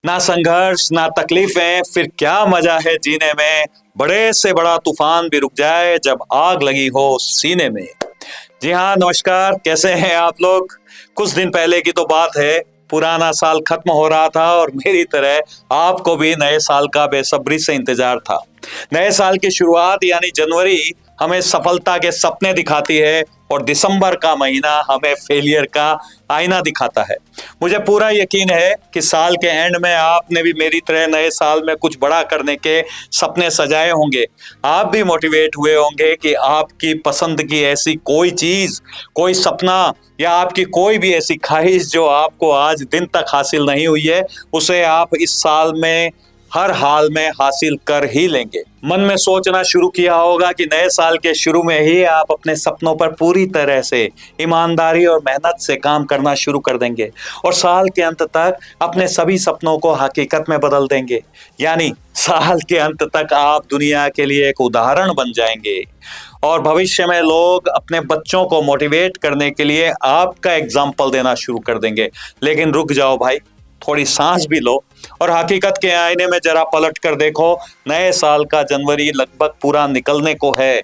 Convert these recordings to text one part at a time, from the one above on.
ना संघर्ष ना तकलीफें, फिर क्या मजा है जीने में। बड़े से बड़ा तूफान भी रुक जाए जब आग लगी हो सीने में। जी हाँ, नमस्कार। कैसे हैं आप लोग? कुछ दिन पहले की तो बात है, पुराना साल खत्म हो रहा था और मेरी तरह आपको भी नए साल का बेसब्री से इंतजार था। नए साल की शुरुआत यानी जनवरी हमें सफलता के सपने दिखाती है और दिसंबर का महीना हमें फेलियर का आईना दिखाता है। मुझे पूरा यकीन है कि साल के एंड में आपने भी मेरी तरह नए साल में कुछ बड़ा करने के सपने सजाए होंगे। आप भी मोटिवेट हुए होंगे कि आपकी पसंद की ऐसी कोई चीज, कोई सपना या आपकी कोई भी ऐसी ख्वाहिश जो आपको आज दिन तक हासिल नहीं हुई है, उसे आप इस साल में हर हाल में हासिल कर ही लेंगे। मन में सोचना शुरू किया होगा कि नए साल के शुरू में ही आप अपने सपनों पर पूरी तरह से ईमानदारी और मेहनत से काम करना शुरू कर देंगे और साल के अंत तक अपने सभी सपनों को हकीकत में बदल देंगे। यानी साल के अंत तक आप दुनिया के लिए एक उदाहरण बन जाएंगे और भविष्य में लोग अपने बच्चों को मोटिवेट करने के लिए आपका एग्जाम्पल देना शुरू कर देंगे। लेकिन रुक जाओ भाई, थोड़ी सांस भी लो और हकीकत के आईने में जरा पलट कर देखो। नए साल का जनवरी लगभग पूरा निकलने को है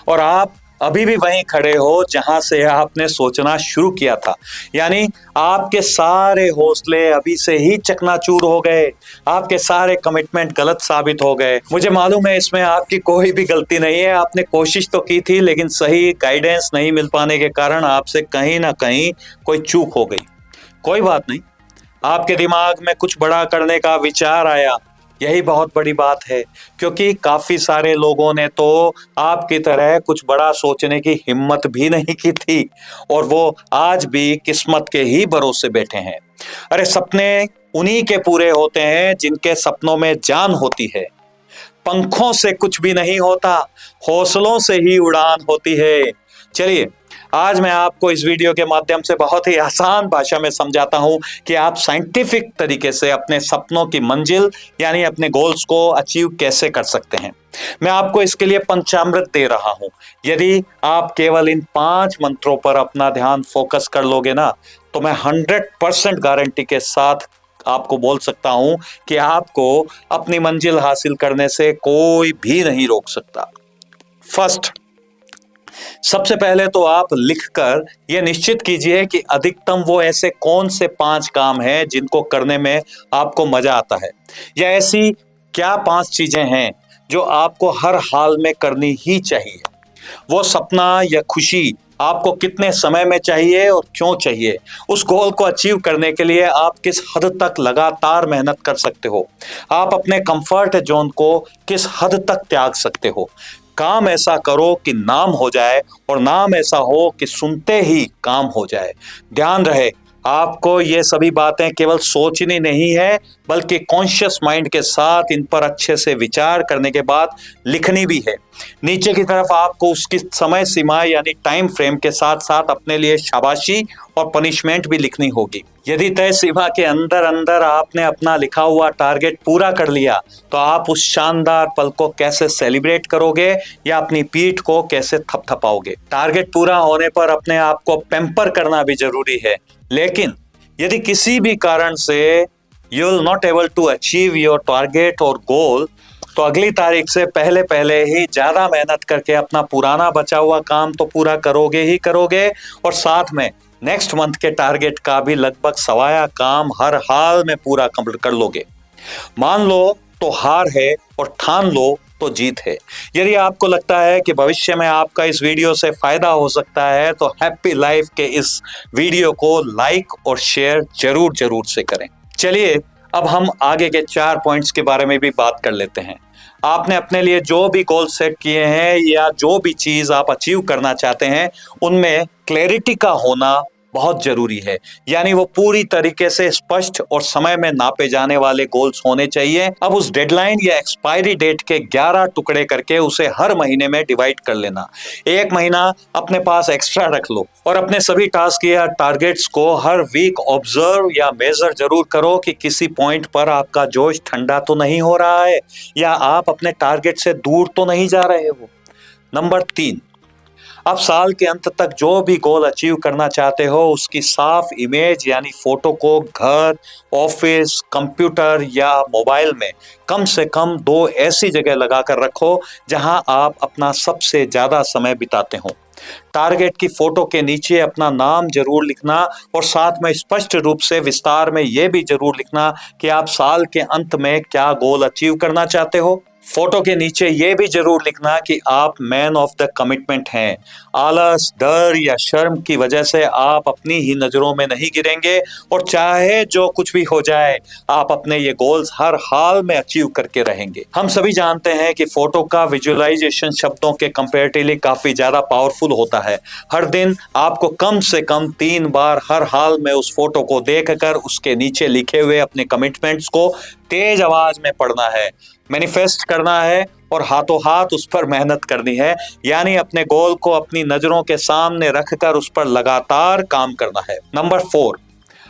और आप अभी भी वहीं खड़े हो जहां से आपने सोचना शुरू किया था। यानी आपके सारे हौसले अभी से ही चकनाचूर हो गए, आपके सारे कमिटमेंट गलत साबित हो गए। मुझे मालूम है इसमें आपकी कोई भी गलती नहीं है, आपने कोशिश तो की थी लेकिन सही गाइडेंस नहीं मिल पाने के कारण आपसे कहीं ना कहीं कोई चूक हो गई। कोई बात नहीं, आपके दिमाग में कुछ बड़ा करने का विचार आया, यही बहुत बड़ी बात है। क्योंकि काफी सारे लोगों ने तो आपकी तरह कुछ बड़ा सोचने की हिम्मत भी नहीं की थी और वो आज भी किस्मत के ही भरोसे बैठे हैं। अरे सपने उन्हीं के पूरे होते हैं जिनके सपनों में जान होती है। पंखों से कुछ भी नहीं होता, हौसलों से ही उड़ान होती है। चलिए, आज मैं आपको इस वीडियो के माध्यम से बहुत ही आसान भाषा में समझाता हूं कि आप साइंटिफिक तरीके से अपने सपनों की मंजिल यानी अपने गोल्स को अचीव कैसे कर सकते हैं। मैं आपको इसके लिए पंचामृत दे रहा हूं। यदि आप केवल इन 5 मंत्रों पर अपना ध्यान फोकस कर लोगे ना, तो मैं 100% गारंटी के साथ आपको बोल सकता हूं कि आपको अपनी मंजिल हासिल करने से कोई भी नहीं रोक सकता। फर्स्ट, सबसे पहले तो आप लिखकर यह निश्चित कीजिए कि अधिकतम वो ऐसे कौन से 5 काम हैं जिनको करने में आपको मजा आता है, या ऐसी क्या 5 चीजें हैं जो आपको हर हाल में करनी ही चाहिए। वो सपना या खुशी आपको कितने समय में चाहिए और क्यों चाहिए। उस गोल को अचीव करने के लिए आप किस हद तक लगातार मेहनत कर सकते हो, आप अपने कंफर्ट जोन को किस हद तक त्याग सकते हो। काम ऐसा करो कि नाम हो जाए और नाम ऐसा हो कि सुनते ही काम हो जाए। ध्यान रहे, आपको ये सभी बातें केवल सोचनी नहीं है, बल्कि कॉन्शियस माइंड के साथ इन पर अच्छे से विचार करने के बाद लिखनी भी है। नीचे की तरफ आपको उसकी समय सीमा यानी टाइम फ्रेम के साथ साथ अपने लिए शाबाशी और पनिशमेंट भी लिखनी होगी। यदि तय सीमा के अंदर अंदर आपने अपना लिखा हुआ टारगेट पूरा कर लिया, तो आप उस शानदार पल को कैसे सेलिब्रेट करोगे या अपनी पीठ को कैसे थपथपाओगे। टारगेट पूरा होने पर अपने आप को पैम्पर करना भी जरूरी है। लेकिन यदि किसी भी कारण से you will not able to achieve your target और गोल, तो अगली तारीख से पहले पहले ही ज्यादा मेहनत करके अपना पुराना बचा हुआ काम तो पूरा करोगे ही करोगे और साथ में नेक्स्ट मंथ के टारगेट का भी लगभग सवाया काम हर हाल में पूरा कंप्लीट कर लोगे। मान लो तो हार है और ठान लो तो जीत है। यदि आपको लगता है कि भविष्य में आपका इस वीडियो से फायदा हो सकता है, तो हैप्पी लाइफ के इस वीडियो को लाइक और शेयर जरूर जरूर से करें। चलिए, अब हम आगे के 4 पॉइंट्स के बारे में भी बात कर लेते हैं। आपने अपने लिए जो भी गोल सेट किए हैं या जो भी चीज आप अचीव करना चाहते हैं, उनमें क्लैरिटी का होना बहुत जरूरी है। यानी वो पूरी तरीके से स्पष्ट और समय में नापे जाने वाले गोल्स होने चाहिए। अब उस डेडलाइन या एक्सपायरी डेट के 11 टुकड़े करके उसे हर महीने में डिवाइड कर लेना। 1 महीना अपने पास एक्स्ट्रा रख लो और अपने सभी टास्क या टारगेट्स को हर वीक ऑब्जर्व या मेजर जरूर करो कि किसी पॉइंट पर आपका जोश ठंडा तो नहीं हो रहा है या आप अपने टारगेट से दूर तो नहीं जा रहे हो। नंबर 3, आप साल के अंत तक जो भी गोल अचीव करना चाहते हो उसकी साफ इमेज यानी फोटो को घर, ऑफिस, कंप्यूटर या मोबाइल में कम से कम 2 ऐसी जगह लगाकर रखो जहां आप अपना सबसे ज्यादा समय बिताते हो। टारगेट की फोटो के नीचे अपना नाम जरूर लिखना और साथ में स्पष्ट रूप से विस्तार में यह भी जरूर लिखना कि आप साल के अंत में क्या गोल अचीव करना चाहते हो। फोटो के नीचे यह भी जरूर लिखना कि आप मैन ऑफ द कमिटमेंट हैं। आलस, डर या शर्म की वजह से आप अपनी ही नजरों में नहीं गिरेंगे और चाहे जो कुछ भी हो जाए आप अपने ये गोल्स हर हाल में अचीव करके रहेंगे। हम सभी जानते हैं कि फोटो का विजुअलाइजेशन शब्दों के कंपैरेटिवली काफी ज्यादा पावरफुल होता है। हर दिन आपको कम से कम 3 बार हर हाल में उस फोटो को देखकर उसके नीचे लिखे हुए अपने कमिटमेंट्स को तेज आवाज में पढ़ना है, मैनिफेस्ट करना है और हाथों हाथ उस पर मेहनत करनी है। यानी अपने गोल को अपनी नजरों के सामने रखकर उस पर लगातार काम करना है। नंबर 4,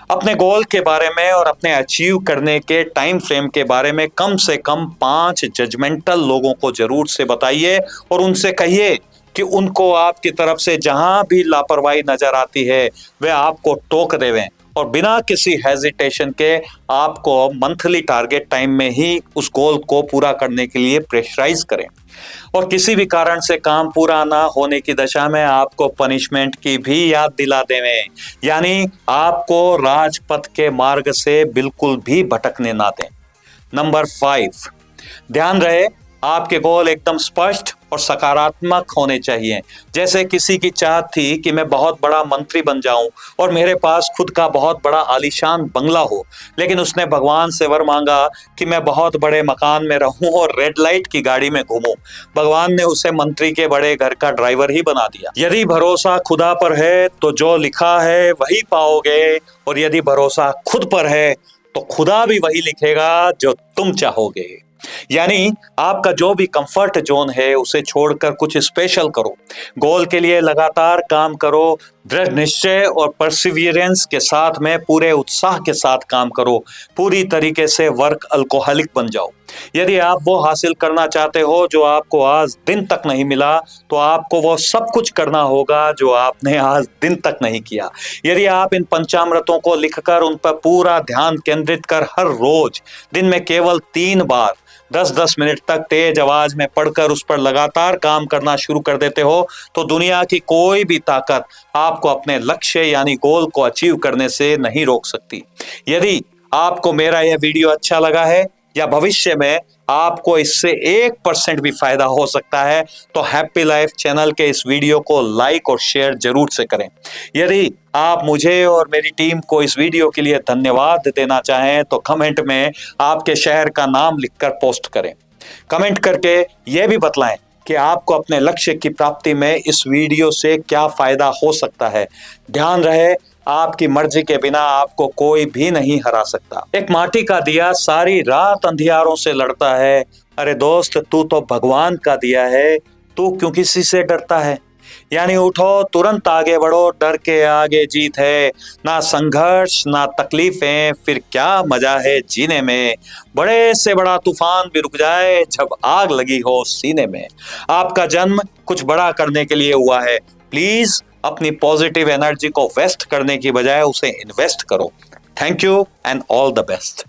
अपने गोल के बारे में और अपने अचीव करने के टाइम फ्रेम के बारे में कम से कम 5 जजमेंटल लोगों को जरूर से बताइए और उनसे कहिए कि उनको आपकी तरफ से जहां भी लापरवाही नजर आती है वे आपको टोक देवें और बिना किसी हेजिटेशन के आपको मंथली टारगेट टाइम में ही उस गोल को पूरा करने के लिए प्रेशराइज करें। और किसी भी कारण से काम पूरा ना होने की दशा में आपको पनिशमेंट की भी याद दिला देवें, यानी आपको राजपथ के मार्ग से बिल्कुल भी भटकने ना दें। नंबर 5, ध्यान रहे आपके गोल एकदम स्पष्ट और सकारात्मक होने चाहिए। जैसे किसी की चाहत थी कि मैं बहुत बड़ा मंत्री बन जाऊं और मेरे पास खुद का बहुत बड़ा आलीशान बंगला हो, लेकिन उसने भगवान से वर मांगा कि मैं बहुत बड़े मकान में रहूं और रेड लाइट की गाड़ी में घूमूं। भगवान ने उसे मंत्री के बड़े घर का ड्राइवर ही बना दिया। यदि भरोसा खुदा पर है तो जो लिखा है वही पाओगे और यदि भरोसा खुद पर है तो खुदा भी वही लिखेगा जो तुम चाहोगे। यानी आपका जो भी कंफर्ट जोन है उसे छोड़कर कुछ स्पेशल करो। गोल के लिए लगातार काम करो, दृढ़ निश्चय और परसिवियरेंस के साथ में पूरे उत्साह के साथ काम करो। पूरी तरीके से वर्क अल्कोहलिक बन जाओ। यदि आप वो हासिल करना चाहते हो जो आपको आज दिन तक नहीं मिला तो आपको वो सब कुछ करना होगा जो आपने आज दिन तक नहीं किया। यदि आप इन पंचामृतों को लिखकर उन पर पूरा ध्यान केंद्रित कर हर रोज दिन में केवल 3 बार 10-10 मिनट तक तेज आवाज में पढ़कर उस पर लगातार काम करना शुरू कर देते हो तो दुनिया की कोई भी ताकत आपको अपने लक्ष्य यानी गोल को अचीव करने से नहीं रोक सकती। यदि आपको मेरा यह वीडियो अच्छा लगा है या भविष्य में आपको इससे 1% भी फायदा हो सकता है तो हैप्पी लाइफ चैनल के इस वीडियो को लाइक और शेयर जरूर से करें। यदि आप मुझे और मेरी टीम को इस वीडियो के लिए धन्यवाद देना चाहें तो कमेंट में आपके शहर का नाम लिखकर पोस्ट करें। कमेंट करके यह भी बतलाएं कि आपको अपने लक्ष्य की प्राप्ति में इस वीडियो से क्या फायदा हो सकता है। ध्यान रहे आपकी मर्जी के बिना आपको कोई भी नहीं हरा सकता। एक माटी का दिया सारी रात अंधियारों से लड़ता है। अरे दोस्त, तू तो भगवान का दिया है, तू क्यों किसी से डरता है। यानी उठो, तुरंत आगे बढ़ो, डर के आगे जीत है। ना संघर्ष ना तकलीफें, फिर क्या मजा है जीने में। बड़े से बड़ा तूफान भी रुक जाए जब आग लगी हो सीने में। आपका जन्म कुछ बड़ा करने के लिए हुआ है। प्लीज अपनी पॉजिटिव एनर्जी को वेस्ट करने की बजाय उसे इन्वेस्ट करो। Thank you and all the best.